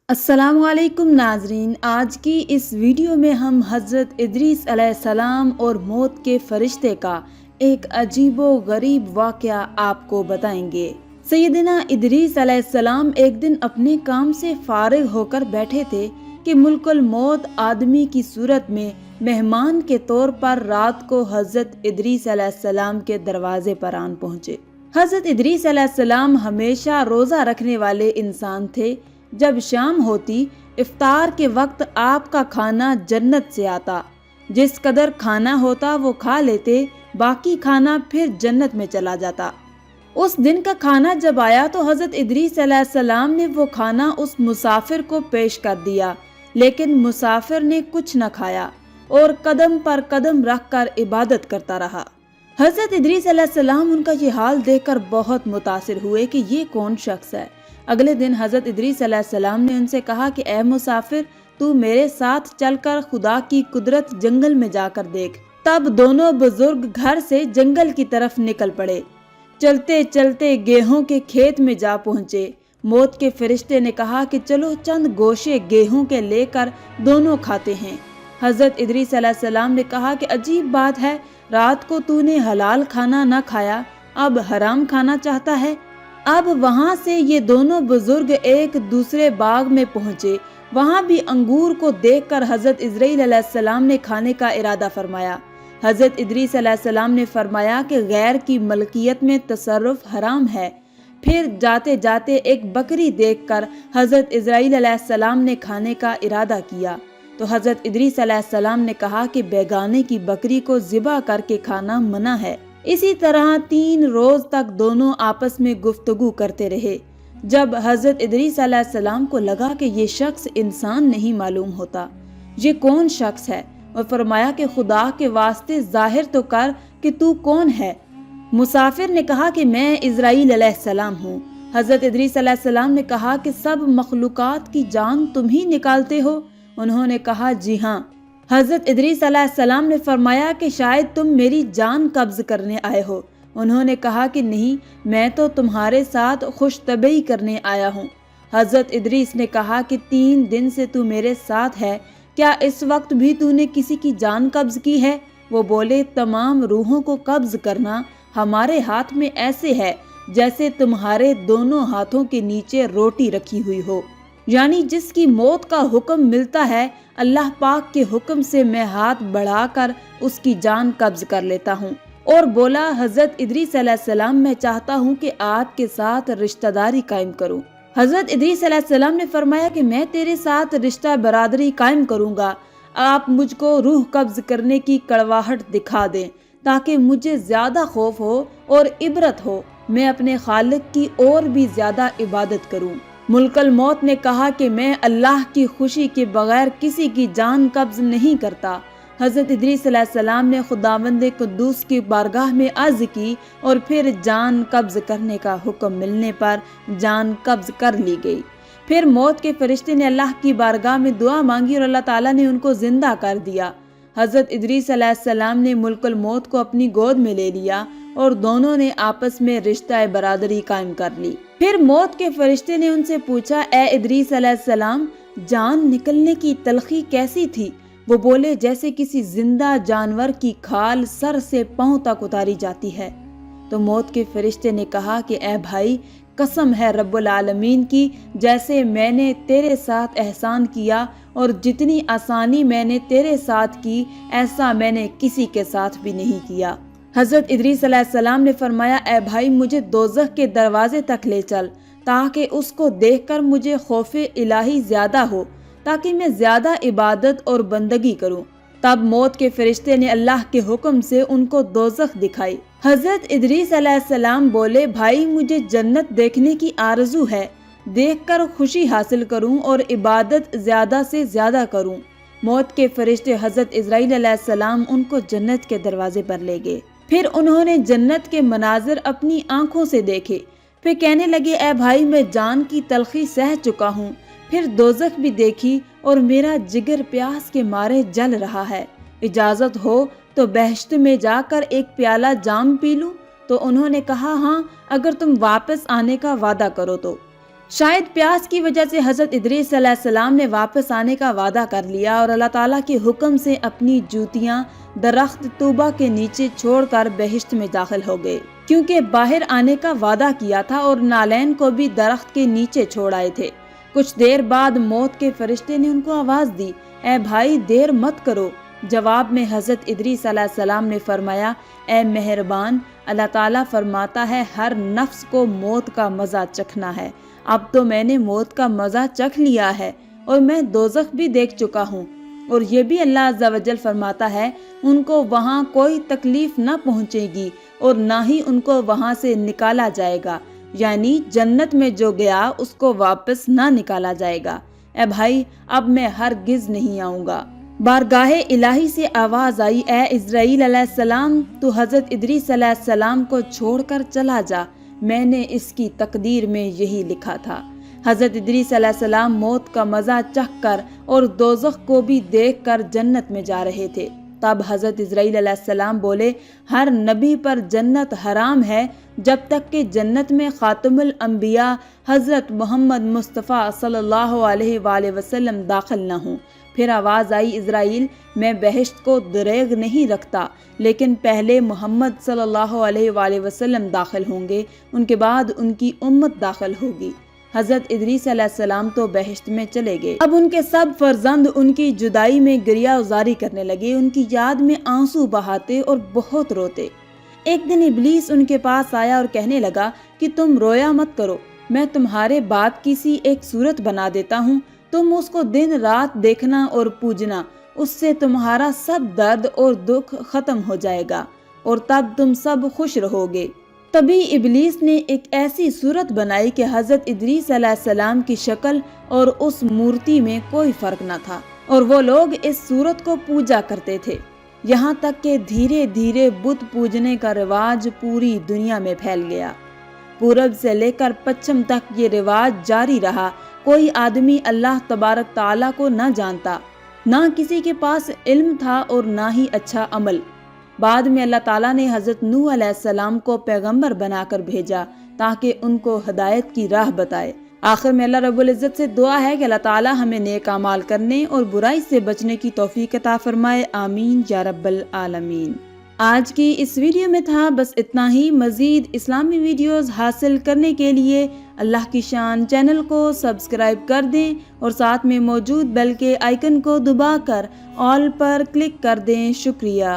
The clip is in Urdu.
السلام علیکم ناظرین، آج کی اس ویڈیو میں ہم حضرت ادریس علیہ السلام اور موت کے فرشتے کا ایک عجیب و غریب واقعہ آپ کو بتائیں گے۔ سیدنا ادریس علیہ السلام ایک دن اپنے کام سے فارغ ہو کر بیٹھے تھے کہ ملک الموت آدمی کی صورت میں مہمان کے طور پر رات کو حضرت ادریس علیہ السلام کے دروازے پر آن پہنچے۔ حضرت ادریس علیہ السلام ہمیشہ روزہ رکھنے والے انسان تھے۔ جب شام ہوتی، افطار کے وقت آپ کا کھانا جنت سے آتا، جس قدر کھانا ہوتا وہ کھا لیتے، باقی کھانا پھر جنت میں چلا جاتا۔ اس دن کا کھانا جب آیا تو حضرت ادریس علیہ السلام نے وہ کھانا اس مسافر کو پیش کر دیا، لیکن مسافر نے کچھ نہ کھایا اور قدم پر قدم رکھ کر عبادت کرتا رہا۔ حضرت ادریس علیہ السلام ان کا یہ حال دیکھ کر بہت متاثر ہوئے کہ یہ کون شخص ہے۔ اگلے دن حضرت ادریس علیہ السلام نے ان سے کہا کہ اے مسافر، تو میرے ساتھ چل کر خدا کی قدرت جنگل میں جا کر دیکھ۔ تب دونوں بزرگ گھر سے جنگل کی طرف نکل پڑے۔ چلتے چلتے گیہوں کے کھیت میں جا پہنچے۔ موت کے فرشتے نے کہا کہ چلو چند گوشے گیہوں کے لے کر دونوں کھاتے ہیں۔ حضرت ادریس علیہ السلام نے کہا کہ عجیب بات ہے، رات کو تو نے حلال کھانا نہ کھایا، اب حرام کھانا چاہتا ہے۔ اب وہاں سے یہ دونوں بزرگ ایک دوسرے باغ میں پہنچے۔ وہاں بھی انگور کو دیکھ کر حضرت اسرائیل علیہ السلام نے کھانے کا ارادہ فرمایا۔ حضرت ادریس علیہ السلام نے فرمایا کہ غیر کی ملکیت میں تصرف حرام ہے۔ پھر جاتے جاتے ایک بکری دیکھ کر حضرت اسرائیل علیہ السلام نے کھانے کا ارادہ کیا تو حضرت ادریس علیہ السلام نے کہا کہ بیگانے کی بکری کو ذبح کر کے کھانا منع ہے۔ اسی طرح 3 روز تک دونوں آپس میں گفتگو کرتے رہے۔ جب حضرت ادریس علیہ السلام کو لگا کہ یہ شخص انسان نہیں معلوم ہوتا، یہ کون شخص ہے، اور فرمایا کہ خدا کے واسطے ظاہر تو کر کہ تو کون ہے۔ مسافر نے کہا کہ میں اسرائیل علیہ السلام ہوں۔ حضرت ادریس علیہ السلام نے کہا کہ سب مخلوقات کی جان تم ہی نکالتے ہو؟ انہوں نے کہا جی ہاں۔ حضرت ادریس علیہ السلام نے فرمایا کہ شاید تم میری جان قبض کرنے آئے ہو۔ انہوں نے کہا کہ نہیں، میں تو تمہارے ساتھ خوش طبعی کرنے آیا ہوں۔ حضرت ادریس نے کہا کہ 3 دن سے تو میرے ساتھ ہے، کیا اس وقت بھی تو نے کسی کی جان قبض کی ہے؟ وہ بولے تمام روحوں کو قبض کرنا ہمارے ہاتھ میں ایسے ہے جیسے تمہارے دونوں ہاتھوں کے نیچے روٹی رکھی ہوئی ہو، یعنی جس کی موت کا حکم ملتا ہے اللہ پاک کے حکم سے میں ہاتھ بڑھا کر اس کی جان قبض کر لیتا ہوں۔ اور بولا حضرت ادریس علیہ السلام میں چاہتا ہوں کہ آپ کے ساتھ رشتہ داری قائم کروں۔ حضرت ادریس علیہ السلام نے فرمایا کہ میں تیرے ساتھ رشتہ برادری قائم کروں گا، آپ مجھ کو روح قبض کرنے کی کڑواہٹ دکھا دیں تاکہ مجھے زیادہ خوف ہو اور عبرت ہو، میں اپنے خالق کی اور بھی زیادہ عبادت کروں۔ ملک الموت نے کہا کہ میں اللہ کی خوشی کے بغیر کسی کی جان قبض نہیں کرتا۔ حضرت ادریس علیہ السلام نے خداوند قدوس کی بارگاہ میں عرض کی اور پھر جان قبض کرنے کا حکم ملنے پر جان قبض کر لی گئی۔ پھر موت کے فرشتے نے اللہ کی بارگاہ میں دعا مانگی اور اللہ تعالیٰ نے ان کو زندہ کر دیا۔ حضرت ادریس علیہ السلام نے ملک الموت کو اپنی گود میں لے لیا اور دونوں نے آپس میں رشتہ برادری قائم کر لی۔ پھر موت کے فرشتے نے ان سے پوچھا، اے ادریس علیہ السلام، جان نکلنے کی تلخی کیسی تھی؟ وہ بولے جیسے کسی زندہ جانور کی کھال سر سے پاؤں تک اتاری جاتی ہے۔ تو موت کے فرشتے نے کہا کہ اے بھائی، قسم ہے رب العالمین کی، جیسے میں نے تیرے ساتھ احسان کیا اور جتنی آسانی میں نے تیرے ساتھ کی، ایسا میں نے کسی کے ساتھ بھی نہیں کیا۔ حضرت ادریس علیہ السلام نے فرمایا، اے بھائی، مجھے دوزخ کے دروازے تک لے چل تاکہ اس کو دیکھ کر مجھے خوف الہی زیادہ ہو، تاکہ میں زیادہ عبادت اور بندگی کروں۔ تب موت کے فرشتے نے اللہ کے حکم سے ان کو دوزخ دکھائی۔ حضرت ادریس علیہ السلام بولے، بھائی مجھے جنت دیکھنے کی آرزو ہے، دیکھ کر خوشی حاصل کروں اور عبادت زیادہ سے زیادہ کروں۔ موت کے فرشتے حضرت اسرائیل علیہ السلام ان کو جنت کے دروازے پر لے گئے۔ پھر انہوں نے جنت کے مناظر اپنی آنکھوں سے دیکھے۔ پھر کہنے لگے، اے بھائی، میں جان کی تلخی سہ چکا ہوں۔ پھر دوزخ بھی دیکھی اور میرا جگر پیاس کے مارے جل رہا ہے، اجازت ہو تو بہشت میں جا کر ایک پیالہ جام پی لوں؟ تو انہوں نے کہا ہاں، اگر تم واپس آنے کا وعدہ کرو تو۔ شاید پیاس کی وجہ سے حضرت ادریس علیہ السلام نے واپس آنے کا وعدہ کر لیا اور اللہ تعالیٰ کے حکم سے اپنی جوتیاں درخت طوبہ کے نیچے چھوڑ کر بہشت میں داخل ہو گئے، کیونکہ باہر آنے کا وعدہ کیا تھا اور نالین کو بھی درخت کے نیچے چھوڑ آئے تھے۔ کچھ دیر بعد موت کے فرشتے نے ان کو آواز دی، اے بھائی دیر مت کرو۔ جواب میں حضرت ادریس علیہ السلام نے فرمایا، اے مہربان، اللہ تعالیٰ فرماتا ہے ہر نفس کو موت کا مزہ چکھنا ہے۔ اب تو میں نے موت کا مزہ چکھ لیا ہے اور میں دوزخ بھی دیکھ چکا ہوں، اور یہ بھی اللہ عز و جل فرماتا ہے ان کو وہاں کوئی تکلیف نہ پہنچے گی اور نہ ہی ان کو وہاں سے نکالا جائے گا، یعنی جنت میں جو گیا اس کو واپس نہ نکالا جائے گا۔ اے بھائی اب میں ہرگز نہیں آؤں گا۔ بارگاہ الہی سے آواز آئی، اے اسرائیل علیہ السلام، تو حضرت ادریس علیہ السلام کو چھوڑ کر چلا جا، میں نے اس کی تقدیر میں یہی لکھا تھا۔ حضرت ادریس علیہ السلام موت کا مزہ چکھ کر اور دوزخ کو بھی دیکھ کر جنت میں جا رہے تھے۔ تب حضرت اسرائیل علیہ السلام بولے، ہر نبی پر جنت حرام ہے جب تک کہ جنت میں خاتم الانبیاء حضرت محمد مصطفیٰ صلی اللہ علیہ وآلہ وسلم داخل نہ ہوں۔ پھر آواز آئی، اسرائیل، میں بہشت کو دریغ نہیں رکھتا، لیکن پہلے محمد صلی اللہ علیہ وآلہ وسلم داخل ہوں گے، ان کے بعد ان کی امت داخل ہوگی۔ حضرت ادریس علیہ السلام تو بہشت میں چلے گئے۔ اب ان کے سب فرزند ان کی جدائی میں گریہ ازاری کرنے لگے، ان کی یاد میں آنسو بہاتے اور بہت روتے۔ ایک دن ابلیس ان کے پاس آیا اور کہنے لگا کہ تم رویا مت کرو، میں تمہارے باپ کی سی ایک صورت بنا دیتا ہوں، تم اس کو دن رات دیکھنا اور پوجنا، اس سے تمہارا سب درد اور دکھ ختم ہو جائے گا اور تب تم سب خوش رہو گے۔ تبھی ابلیس نے ایک ایسی صورت بنائی کہ حضرت ادریس علیہ السلام کی شکل اور اس مورتی میں کوئی فرق نہ تھا، اور وہ لوگ اس صورت کو پوجا کرتے تھے، یہاں تک کہ دھیرے دھیرے بت پوجنے کا رواج پوری دنیا میں پھیل گیا۔ پورب سے لے کر پچھم تک یہ رواج جاری رہا۔ کوئی آدمی اللہ تبارک تعالیٰ کو نہ جانتا، نہ کسی کے پاس علم تھا اور نہ ہی اچھا عمل۔ بعد میں اللہ تعالیٰ نے حضرت نوح علیہ السلام کو پیغمبر بنا کر بھیجا تاکہ ان کو ہدایت کی راہ بتائے۔ آخر میں اللہ رب العزت سے دعا ہے کہ اللہ تعالیٰ ہمیں نیک اعمال کرنے اور برائی سے بچنے کی توفیق عطا فرمائے، آمین یا رب العالمین۔ آج کی اس ویڈیو میں تھا بس اتنا ہی۔ مزید اسلامی ویڈیوز حاصل کرنے کے لیے اللہ کی شان چینل کو سبسکرائب کر دیں اور ساتھ میں موجود بیل کے آئیکن کو دبا کر آل پر کلک کر دیں۔ شکریہ۔